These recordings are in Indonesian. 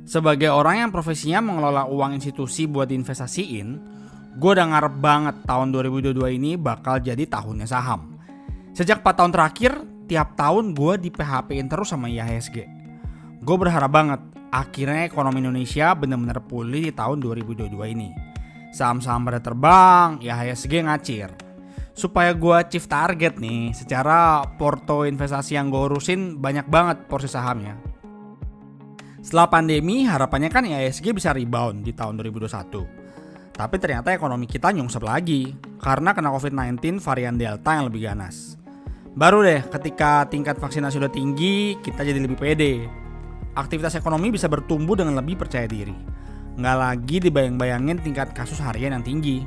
Sebagai orang yang profesinya mengelola uang institusi buat diinvestasiin, gue udah ngarep banget tahun 2022 ini bakal jadi tahunnya saham. Sejak 4 tahun terakhir, tiap tahun gue di PHP-in terus sama IHSG. Gue berharap banget akhirnya ekonomi Indonesia benar-benar pulih di tahun 2022 ini. Saham-saham pada terbang, IHSG ngacir. Supaya gue achieve target nih, secara porto investasi yang gue urusin banyak banget porsi sahamnya. Setelah pandemi, harapannya kan IHSG bisa rebound di tahun 2021. Tapi ternyata ekonomi kita nyungsep lagi karena kena COVID-19 varian Delta yang lebih ganas. Baru deh ketika tingkat vaksinasi udah tinggi, kita jadi lebih pede. Aktivitas ekonomi bisa bertumbuh dengan lebih percaya diri. Nggak lagi dibayang-bayangin tingkat kasus harian yang tinggi.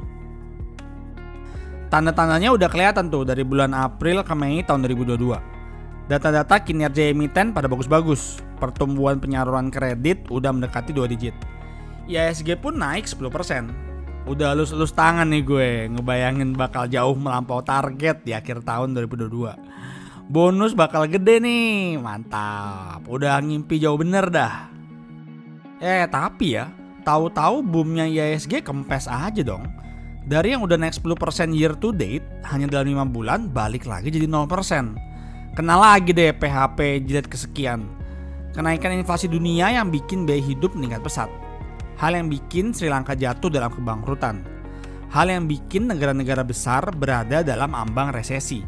Tanda-tandanya udah kelihatan tuh dari bulan April ke Mei tahun 2022. Data-data kinerja emiten pada bagus-bagus. Pertumbuhan penyaluran kredit udah mendekati 2 digit. IHSG pun naik 10%. Udah elus-elus tangan nih gue, ngebayangin bakal jauh melampaui target di akhir tahun 2022. Bonus bakal gede nih, mantap. Udah ngimpi jauh bener dah. Tapi ya, tahu-tahu boomnya IHSG kempes aja dong. Dari yang udah naik 10% year to date, hanya dalam 5 bulan balik lagi jadi 0%. Kena lagi deh PHP jilid kesekian. Kenaikan inflasi dunia yang bikin biaya hidup meningkat pesat. Hal yang bikin Sri Lanka jatuh dalam kebangkrutan. Hal yang bikin negara-negara besar berada dalam ambang resesi.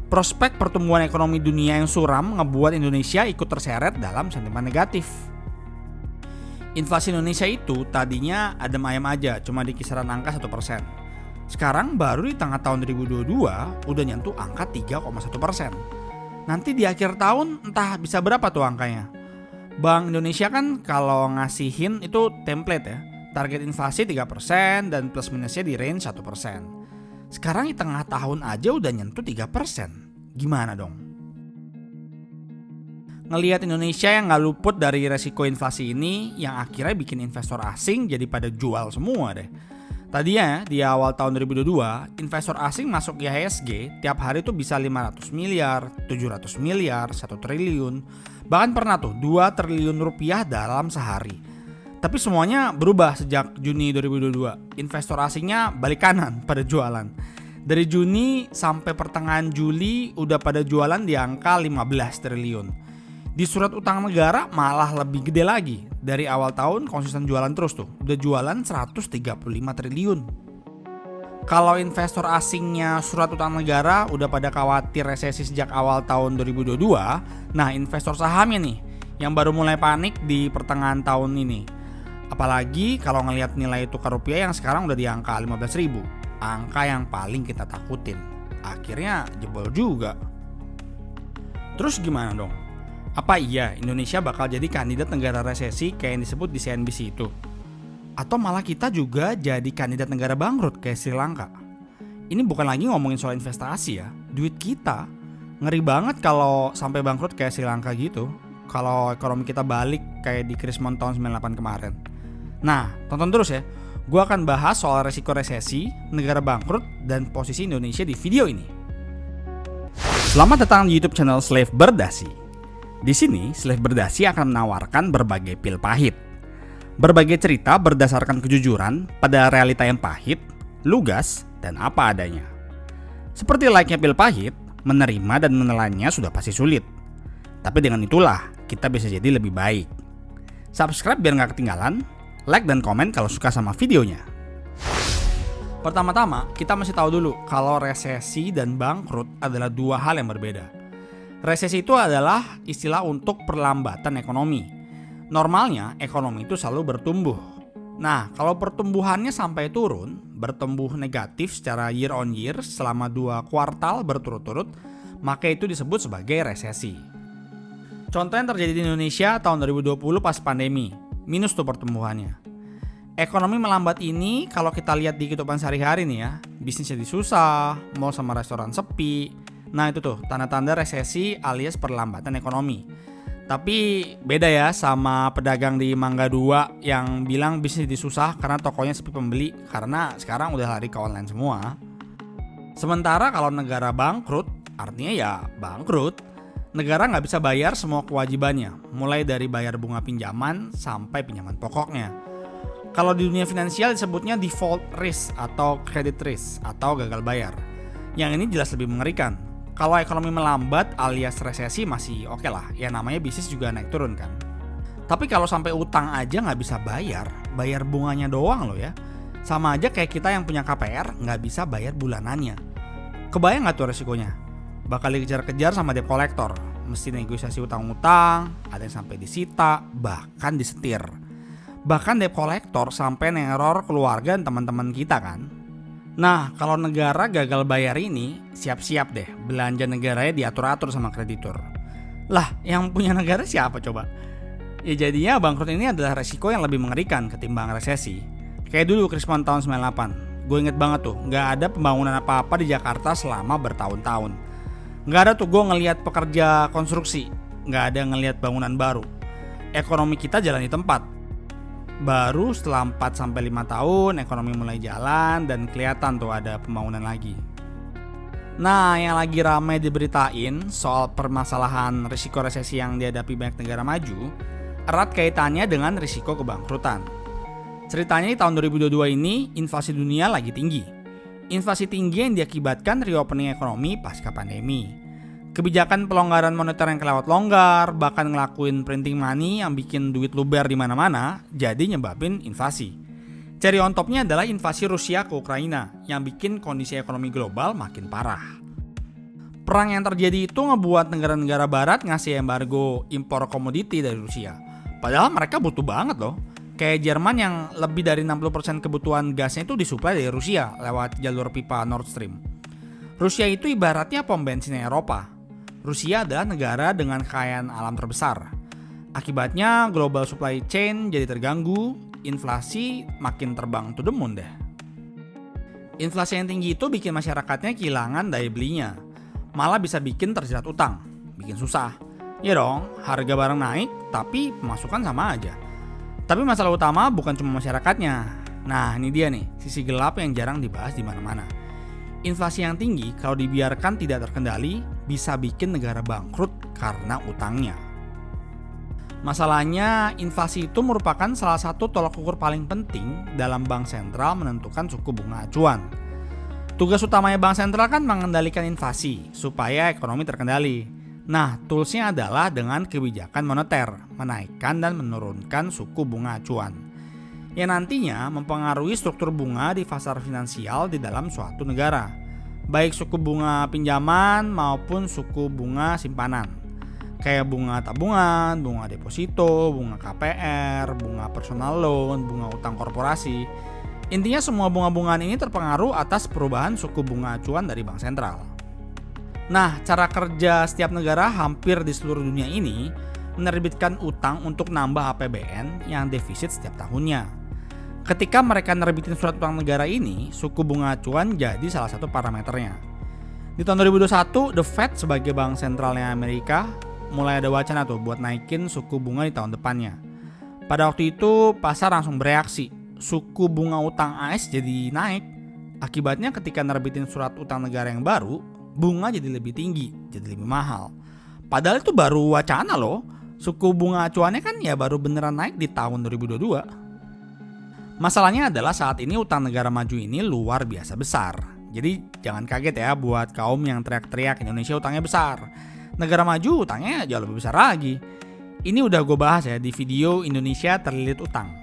Prospek pertumbuhan ekonomi dunia yang suram ngebuat Indonesia ikut terseret dalam sentimen negatif. Inflasi Indonesia itu tadinya adem ayam aja, cuma di kisaran angka 1%. Sekarang baru di tengah tahun 2022 udah nyentuh angka 3,1%. Nanti di akhir tahun entah bisa berapa tuh angkanya. Bank Indonesia kan kalau ngasihin itu template ya. Target inflasi 3% dan plus minusnya di range 1%. Sekarang di tengah tahun aja udah nyentuh 3%. Gimana dong? Ngelihat Indonesia yang gak luput dari resiko inflasi ini yang akhirnya bikin investor asing jadi pada jual semua deh. Tadinya di awal tahun 2022, investor asing masuk IHSG tiap hari tuh bisa 500 miliar, 700 miliar, 1 triliun, bahkan pernah tuh 2 triliun rupiah dalam sehari. Tapi semuanya berubah sejak Juni 2022. Investor asingnya balik kanan pada jualan. Dari Juni sampai pertengahan Juli udah pada jualan di angka 15 triliun. Di surat utang negara malah lebih gede lagi. Dari awal tahun konsisten jualan terus tuh. Udah jualan 135 triliun. Kalau investor asingnya surat utang negara udah pada khawatir resesi sejak awal tahun 2022. Nah investor sahamnya nih yang baru mulai panik di pertengahan tahun ini. Apalagi kalau ngelihat nilai tukar rupiah yang sekarang udah di angka 15.000. Angka yang paling kita takutin. Akhirnya jebol juga. Terus gimana dong? Apa iya Indonesia bakal jadi kandidat negara resesi kayak yang disebut di CNBC itu? Atau malah kita juga jadi kandidat negara bangkrut kayak Sri Lanka? Ini bukan lagi ngomongin soal investasi ya, duit kita. Ngeri banget kalau sampai bangkrut kayak Sri Lanka gitu. Kalau ekonomi kita balik kayak di Krismon tahun 98 kemarin. Nah, tonton terus ya. Gue akan bahas soal resiko resesi, negara bangkrut, dan posisi Indonesia di video ini. Selamat datang di YouTube channel Slave Berdasi. Di sini, Slave Berdasi akan menawarkan berbagai pil pahit. Berbagai cerita berdasarkan kejujuran pada realita yang pahit, lugas, dan apa adanya. Seperti layaknya pil pahit, menerima dan menelannya sudah pasti sulit. Tapi dengan itulah, kita bisa jadi lebih baik. Subscribe biar gak ketinggalan, like dan komen kalau suka sama videonya. Pertama-tama, kita mesti tahu dulu kalau resesi dan bangkrut adalah dua hal yang berbeda. Resesi itu adalah istilah untuk perlambatan ekonomi. Normalnya ekonomi itu selalu bertumbuh. Nah, kalau pertumbuhannya sampai turun, bertumbuh negatif secara year on year selama 2 kuartal berturut-turut, maka itu disebut sebagai resesi. Contoh yang terjadi di Indonesia tahun 2020 pas pandemi, minus tuh pertumbuhannya. Ekonomi melambat ini kalau kita lihat di kehidupan sehari-hari nih ya, bisnis jadi susah, mall sama restoran sepi. Nah itu tuh tanda-tanda resesi alias perlambatan ekonomi. Tapi beda ya sama pedagang di Mangga 2 yang bilang bisnis jadi susah karena tokonya sepi pembeli karena sekarang udah lari ke online semua. Sementara kalau negara bangkrut artinya ya bangkrut. Negara nggak bisa bayar semua kewajibannya, mulai dari bayar bunga pinjaman sampai pinjaman pokoknya. Kalau di dunia finansial disebutnya default risk atau credit risk atau gagal bayar. Yang ini jelas lebih mengerikan. Kalau ekonomi melambat alias resesi masih oke lah, ya namanya bisnis juga naik turun kan. Tapi kalau sampai utang aja nggak bisa bayar bunganya doang loh ya. Sama aja kayak kita yang punya KPR nggak bisa bayar bulanannya. Kebayang nggak tuh resikonya? Bakal dikejar-kejar sama debt collector, mesti negosiasi utang-utang, ada yang sampai disita, bahkan disetir. Bahkan debt collector sampai neror keluarga dan teman-teman kita kan. Nah, kalau negara gagal bayar ini, siap-siap deh belanja negaranya diatur-atur sama kreditur. Lah, yang punya negara siapa coba? Ya jadinya bangkrut ini adalah resiko yang lebih mengerikan ketimbang resesi. Kayak dulu krisis tahun 98. Gue inget banget tuh, gak ada pembangunan apa-apa di Jakarta selama bertahun-tahun. Gak ada tuh gue ngelihat pekerja konstruksi, gak ada ngelihat bangunan baru. Ekonomi kita jalan di tempat. Baru setelah 4-5 tahun ekonomi mulai jalan dan kelihatan tuh ada pembangunan lagi. Nah, yang lagi ramai diberitain soal permasalahan risiko resesi yang dihadapi banyak negara maju erat kaitannya dengan risiko kebangkrutan. Ceritanya di tahun 2022 ini inflasi dunia lagi tinggi. Inflasi tinggi yang diakibatkan reopening ekonomi pasca pandemi. Kebijakan pelonggaran moneter yang kelewat longgar, bahkan ngelakuin printing money yang bikin duit luber di mana-mana, jadi nyebabin inflasi. Cherry on topnya adalah invasi Rusia ke Ukraina yang bikin kondisi ekonomi global makin parah. Perang yang terjadi itu ngebuat negara-negara barat ngasih embargo impor komoditi dari Rusia. Padahal mereka butuh banget loh. Kayak Jerman yang lebih dari 60% kebutuhan gasnya itu disuplai dari Rusia lewat jalur pipa Nord Stream. Rusia itu ibaratnya pom bensin Eropa. Rusia adalah negara dengan kekayaan alam terbesar. Akibatnya global supply chain jadi terganggu, inflasi makin terbang to the moon deh. Inflasi yang tinggi itu bikin masyarakatnya kehilangan daya belinya. Malah bisa bikin terjerat utang, bikin susah. Ya dong, harga barang naik tapi pemasukan sama aja. Tapi masalah utama bukan cuma masyarakatnya. Nah, ini dia nih, sisi gelap yang jarang dibahas di mana-mana. Inflasi yang tinggi kalau dibiarkan tidak terkendali bisa bikin negara bangkrut karena utangnya. Masalahnya, inflasi itu merupakan salah satu tolak ukur paling penting dalam bank sentral menentukan suku bunga acuan. Tugas utamanya bank sentral kan mengendalikan inflasi supaya ekonomi terkendali. Nah, toolsnya adalah dengan kebijakan moneter, menaikkan dan menurunkan suku bunga acuan. Yang nantinya mempengaruhi struktur bunga di pasar finansial di dalam suatu negara, baik suku bunga pinjaman maupun suku bunga simpanan, kayak bunga tabungan, bunga deposito, bunga KPR, bunga personal loan, bunga utang korporasi. Intinya semua bunga-bungaan ini terpengaruh atas perubahan suku bunga acuan dari bank sentral. Nah, cara kerja setiap negara hampir di seluruh dunia ini menerbitkan utang untuk nambah APBN yang defisit setiap tahunnya. Ketika mereka nerbitin surat utang negara ini, suku bunga acuan jadi salah satu parameternya. Di tahun 2021, The Fed sebagai bank sentralnya Amerika mulai ada wacana tuh buat naikin suku bunga di tahun depannya. Pada waktu itu, pasar langsung bereaksi. Suku bunga utang AS jadi naik. Akibatnya ketika nerbitin surat utang negara yang baru, bunga jadi lebih tinggi, jadi lebih mahal. Padahal itu baru wacana loh. Suku bunga acuannya kan ya baru beneran naik di tahun 2022. Masalahnya adalah saat ini utang negara maju ini luar biasa besar. Jadi jangan kaget ya buat kaum yang teriak-teriak Indonesia utangnya besar. Negara maju utangnya jauh lebih besar lagi. Ini udah gue bahas ya di video Indonesia terlilit utang.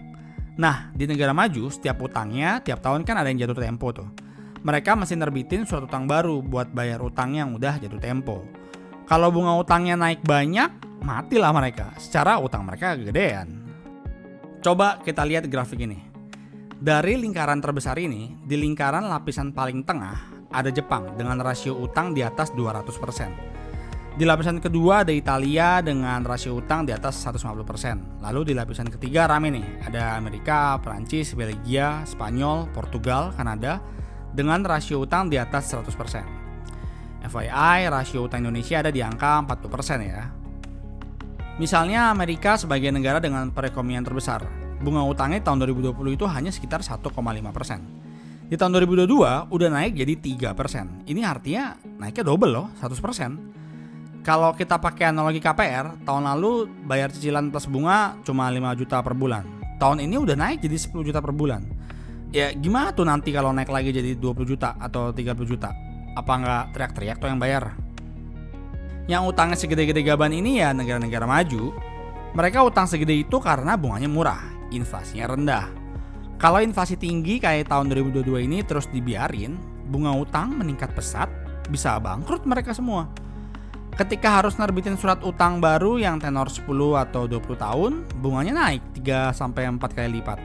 Nah, di negara maju setiap utangnya tiap tahun kan ada yang jatuh tempo tuh. Mereka mesti nerbitin surat utang baru buat bayar utang yang udah jatuh tempo. Kalau bunga utangnya naik banyak, matilah mereka. Secara utang mereka kegedean. Coba kita lihat grafik ini. Dari lingkaran terbesar ini, di lingkaran lapisan paling tengah ada Jepang dengan rasio utang di atas 200%. Di lapisan kedua ada Italia dengan rasio utang di atas 150%. Lalu di lapisan ketiga rame nih, ada Amerika, Prancis, Belgia, Spanyol, Portugal, Kanada dengan rasio utang di atas 100%. FYI, rasio utang Indonesia ada di angka 40% ya. Misalnya Amerika sebagai negara dengan perekonomian terbesar, bunga utangnya tahun 2020 itu hanya sekitar 1,5%. Di tahun 2022 udah naik jadi 3%. Ini artinya naiknya double loh, 100%. Kalau kita pakai analogi KPR, tahun lalu bayar cicilan plus bunga cuma 5 juta per bulan. Tahun ini udah naik jadi 10 juta per bulan. Ya gimana tuh nanti kalau naik lagi jadi 20 juta atau 30 juta? Apa nggak teriak-teriak tuh yang bayar? Yang utangnya segede-gede gaban ini ya negara-negara maju. Mereka utang segede itu karena bunganya murah, inflasinya rendah. Kalau inflasi tinggi kayak tahun 2022 ini terus dibiarin, bunga utang meningkat pesat, bisa bangkrut mereka semua. Ketika harus nerbitin surat utang baru yang tenor 10 atau 20 tahun, bunganya naik 3-4 kali lipat.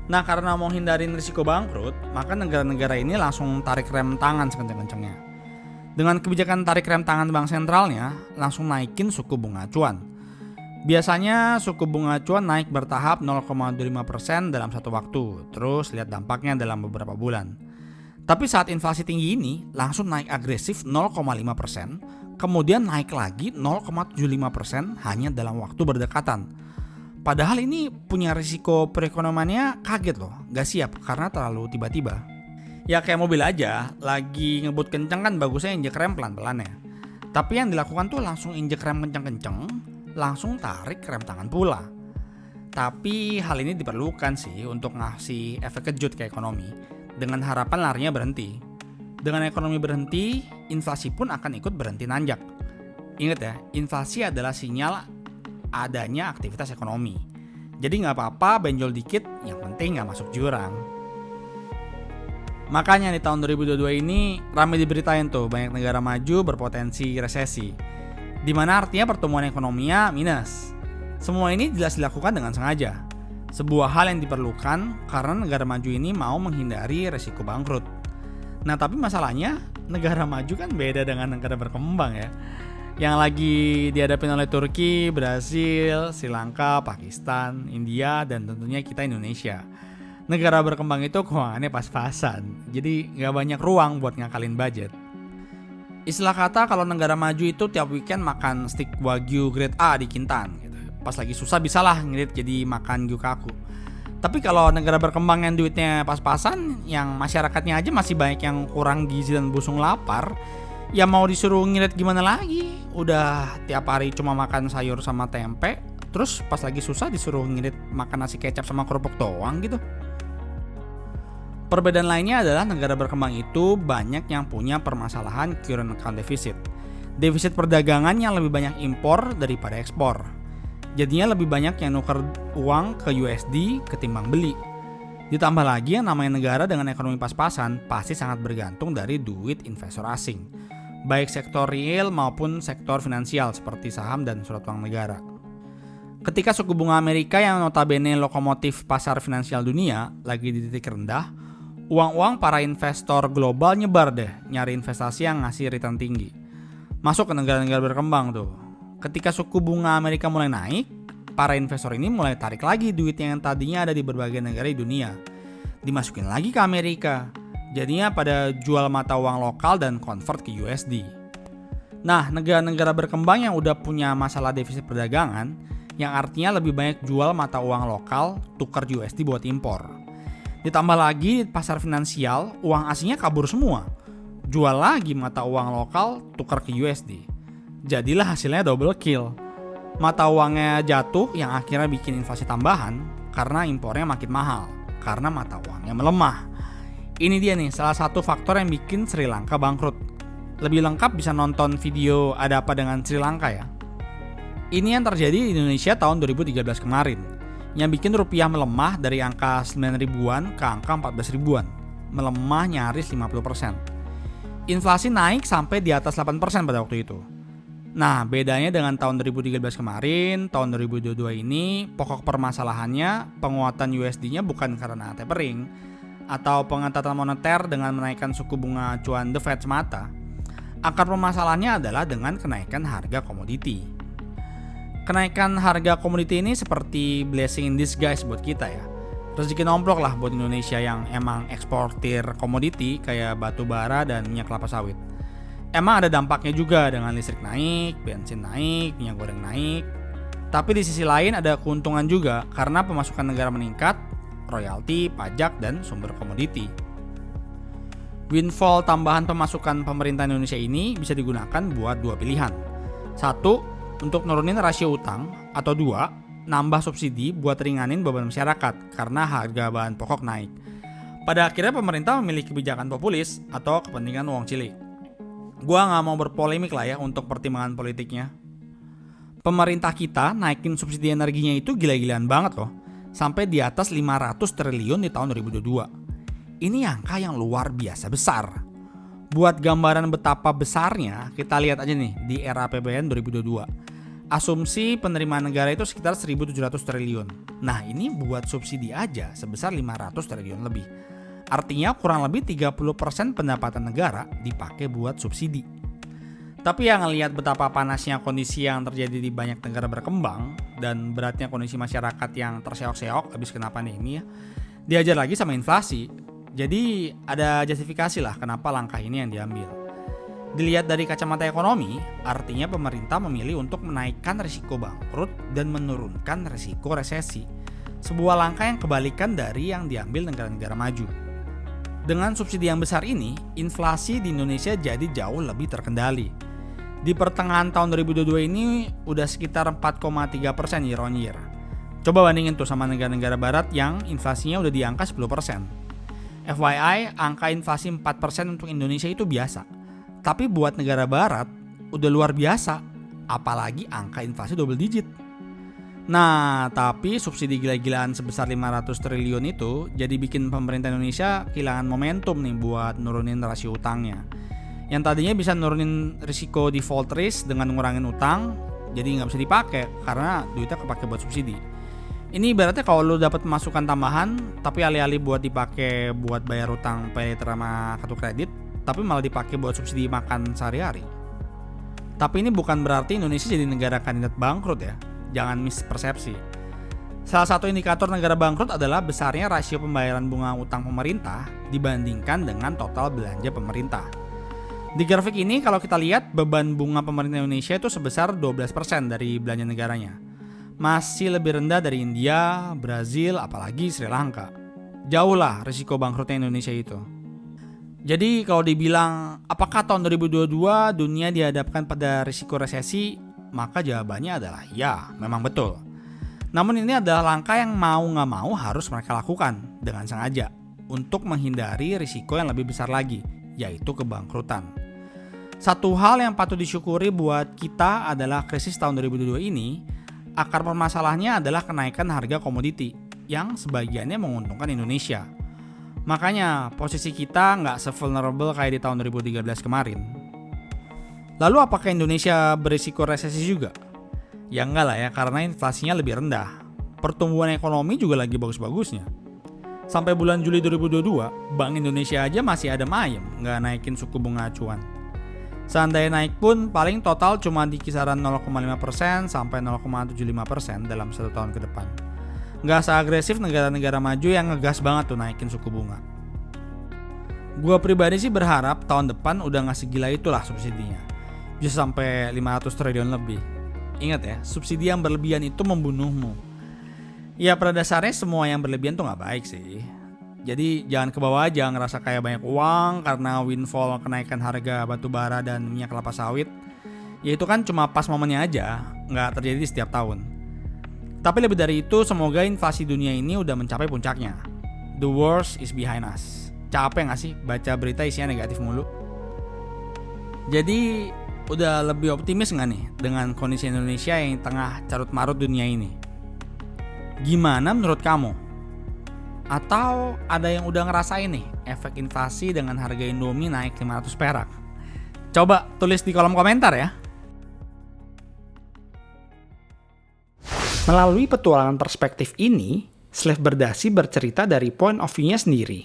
Nah, karena mau hindarin risiko bangkrut, maka negara-negara ini langsung tarik rem tangan sekencang-kencangnya. Dengan kebijakan tarik rem tangan bank sentralnya, langsung naikin suku bunga acuan. Biasanya suku bunga acuan naik bertahap 0,25% dalam satu waktu, terus lihat dampaknya dalam beberapa bulan. Tapi saat inflasi tinggi ini langsung naik agresif 0,5%, kemudian naik lagi 0,75% hanya dalam waktu berdekatan. Padahal ini punya risiko perekonomiannya kaget loh, gak siap karena terlalu tiba-tiba. Ya kayak mobil aja, lagi ngebut kenceng kan bagusnya injek rem pelan-pelan ya. Tapi yang dilakukan tuh langsung injek rem kenceng-kenceng, langsung tarik rem tangan pula. Tapi hal ini diperlukan sih untuk ngasih efek kejut ke ekonomi, dengan harapan larinya berhenti. Dengan ekonomi berhenti, inflasi pun akan ikut berhenti nanjak. Ingat ya, inflasi adalah sinyal adanya aktivitas ekonomi. Jadi nggak apa-apa benjol dikit, yang penting nggak masuk jurang. Makanya di tahun 2022 ini ramai diberitain tuh banyak negara maju berpotensi resesi, dimana artinya pertumbuhan ekonominya minus. Semua ini jelas dilakukan dengan sengaja. Sebuah hal yang diperlukan karena negara maju ini mau menghindari resiko bangkrut. Nah tapi masalahnya negara maju kan beda dengan negara berkembang ya. Yang lagi dihadapin oleh Turki, Brasil, Sri Lanka, Pakistan, India, dan tentunya kita Indonesia. Negara berkembang itu keuangannya pas-pasan, jadi gak banyak ruang buat ngakalin budget. Istilah kata kalau negara maju itu tiap weekend makan steak wagyu grade A di Kintan gitu. Pas lagi susah bisalah ngirit jadi makan gyukaku. Tapi kalau negara berkembang yang duitnya pas-pasan, yang masyarakatnya aja masih banyak yang kurang gizi dan busung lapar, ya mau disuruh ngirit gimana lagi? Udah tiap hari cuma makan sayur sama tempe, terus pas lagi susah disuruh ngirit makan nasi kecap sama kerupuk doang gitu. Perbedaan lainnya adalah negara berkembang itu banyak yang punya permasalahan current account deficit. Defisit perdagangan yang lebih banyak impor daripada ekspor. Jadinya lebih banyak yang nuker uang ke USD ketimbang beli. Ditambah lagi yang namanya negara dengan ekonomi pas-pasan pasti sangat bergantung dari duit investor asing. Baik sektor real maupun sektor finansial seperti saham dan surat uang negara. Ketika suku bunga Amerika yang notabene lokomotif pasar finansial dunia lagi di titik rendah, uang-uang para investor global nyebar deh nyari investasi yang ngasih return tinggi. Masuk ke negara-negara berkembang tuh. Ketika suku bunga Amerika mulai naik, para investor ini mulai tarik lagi duit yang tadinya ada di berbagai negara di dunia. Dimasukin lagi ke Amerika. Jadinya pada jual mata uang lokal dan convert ke USD. Nah, negara-negara berkembang yang udah punya masalah defisit perdagangan, yang artinya lebih banyak jual mata uang lokal, tukar USD buat impor. Ditambah lagi di pasar finansial, uang asingnya kabur semua. Jual lagi mata uang lokal, tukar ke USD. Jadilah hasilnya double kill. Mata uangnya jatuh yang akhirnya bikin inflasi tambahan karena impornya makin mahal, karena mata uangnya melemah. Ini dia nih salah satu faktor yang bikin Sri Lanka bangkrut. Lebih lengkap bisa nonton video Ada Apa Dengan Sri Lanka ya. Ini yang terjadi di Indonesia tahun 2013 kemarin, yang bikin rupiah melemah dari angka 9 ribuan ke angka 14 ribuan, melemah nyaris 50%. Inflasi naik sampai di atas 8% pada waktu itu. Nah, bedanya dengan tahun 2013 kemarin, tahun 2022 ini, pokok permasalahannya penguatan USD-nya bukan karena tapering atau pengetatan moneter dengan menaikkan suku bunga acuan The Fed semata. Akar permasalahannya adalah dengan kenaikan harga komoditi. Kenaikan harga komoditi ini seperti blessing in disguise buat kita ya. Rezeki nomplok lah buat Indonesia yang emang eksportir komoditi kayak batu bara dan minyak kelapa sawit. Emang ada dampaknya juga dengan listrik naik, bensin naik, minyak goreng naik. Tapi di sisi lain ada keuntungan juga karena pemasukan negara meningkat, royalti, pajak, dan sumber komoditi. Windfall tambahan pemasukan pemerintah Indonesia ini bisa digunakan buat dua pilihan. Satu, untuk nurunin rasio utang, atau dua, nambah subsidi buat ringanin beban masyarakat karena harga bahan pokok naik. Pada akhirnya pemerintah memilih kebijakan populis atau kepentingan uang cilik. Gua nggak mau berpolemik lah ya untuk pertimbangan politiknya. Pemerintah kita naikin subsidi energinya itu gila-gilaan banget loh. Sampai di atas 500 triliun di tahun 2022. Ini angka yang luar biasa besar. Buat gambaran betapa besarnya, kita lihat aja nih di era APBN 2022. Asumsi penerimaan negara itu sekitar 1.700 triliun. Nah ini buat subsidi aja sebesar 500 triliun lebih. Artinya kurang lebih 30% pendapatan negara dipakai buat subsidi. Tapi yang ngelihat betapa panasnya kondisi yang terjadi di banyak negara berkembang dan beratnya kondisi masyarakat yang terseok-seok habis kena pandemi ya, diajar lagi sama inflasi. Jadi ada justifikasi lah kenapa langkah ini yang diambil. Dilihat dari kacamata ekonomi, artinya pemerintah memilih untuk menaikkan risiko bangkrut dan menurunkan risiko resesi. Sebuah langkah yang kebalikan dari yang diambil negara-negara maju. Dengan subsidi yang besar ini, inflasi di Indonesia jadi jauh lebih terkendali. Di pertengahan tahun 2022 ini udah sekitar 4,3% year on year. Coba bandingin tuh sama negara-negara barat yang inflasinya udah di angka 10%. FYI, angka inflasi 4% untuk Indonesia itu biasa. Tapi buat negara barat, udah luar biasa. Apalagi angka inflasi double digit. Nah, tapi subsidi gila-gilaan sebesar 500 triliun itu jadi bikin pemerintah Indonesia kehilangan momentum nih buat nurunin rasio utangnya. Yang tadinya bisa nurunin risiko default risk dengan ngurangin utang, jadi nggak bisa dipakai karena duitnya kepake buat subsidi. Ini ibaratnya kalau lo dapat masukan tambahan, tapi alih-alih buat dipakai buat bayar utang paylater sama kartu kredit, tapi malah dipakai buat subsidi makan sehari-hari. Tapi ini bukan berarti Indonesia jadi negara kandidat bangkrut ya. Jangan mispersepsi. Salah satu indikator negara bangkrut adalah besarnya rasio pembayaran bunga utang pemerintah dibandingkan dengan total belanja pemerintah. Di grafik ini kalau kita lihat beban bunga pemerintah Indonesia itu sebesar 12% dari belanja negaranya. Masih lebih rendah dari India, Brazil, apalagi Sri Lanka. Jauh lah risiko bangkrutnya Indonesia itu. Jadi kalau dibilang apakah tahun 2022 dunia dihadapkan pada risiko resesi? Maka jawabannya adalah ya, memang betul. Namun ini adalah langkah yang mau nggak mau harus mereka lakukan dengan sengaja untuk menghindari risiko yang lebih besar lagi, yaitu kebangkrutan. Satu hal yang patut disyukuri buat kita adalah krisis tahun 2022 ini, akar permasalahannya adalah kenaikan harga komoditi yang sebagiannya menguntungkan Indonesia. Makanya posisi kita nggak se-vulnerable kayak di tahun 2013 kemarin. Lalu apakah Indonesia berisiko resesi juga? Ya enggak lah ya, karena inflasinya lebih rendah. Pertumbuhan ekonomi juga lagi bagus-bagusnya. Sampai bulan Juli 2022, Bank Indonesia aja masih ada ayem nggak naikin suku bunga acuan. Seandainya naik pun paling total cuma di kisaran 0,5% sampai 0,75% dalam 1 tahun ke depan. Nggak seagresif negara-negara maju yang ngegas banget tuh naikin suku bunga. Gua pribadi sih berharap tahun depan udah nggak segila itulah subsidinya. Bisa sampai 500 triliun lebih. Ingat ya, subsidi yang berlebihan itu membunuhmu. Ya pada dasarnya semua yang berlebihan tuh gak baik sih. Jadi jangan ke bawah aja ngerasa kayak banyak uang karena windfall kenaikan harga batu bara dan minyak kelapa sawit. Ya itu kan cuma pas momennya aja, gak terjadi setiap tahun. Tapi lebih dari itu, semoga inflasi dunia ini udah mencapai puncaknya. The worst is behind us. Capek gak sih baca berita isinya negatif mulu? Jadi udah lebih optimis nggak nih dengan kondisi Indonesia yang tengah carut marut dunia ini? Gimana menurut kamu? Atau ada yang udah ngerasain nih efek inflasi dengan harga Indomie naik 500 perak? Coba tulis di kolom komentar ya. Melalui petualangan perspektif ini, Slave Berdasi bercerita dari point of view-nya sendiri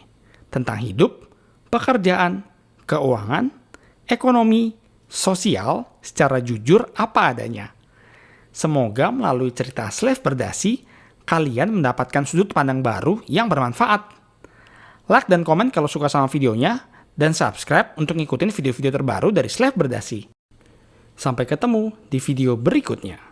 tentang hidup, pekerjaan, keuangan, ekonomi, sosial secara jujur apa adanya. Semoga melalui cerita Slave Berdasi, kalian mendapatkan sudut pandang baru yang bermanfaat. Like dan komen kalau suka sama videonya, dan subscribe untuk ngikutin video-video terbaru dari Slave Berdasi. Sampai ketemu di video berikutnya.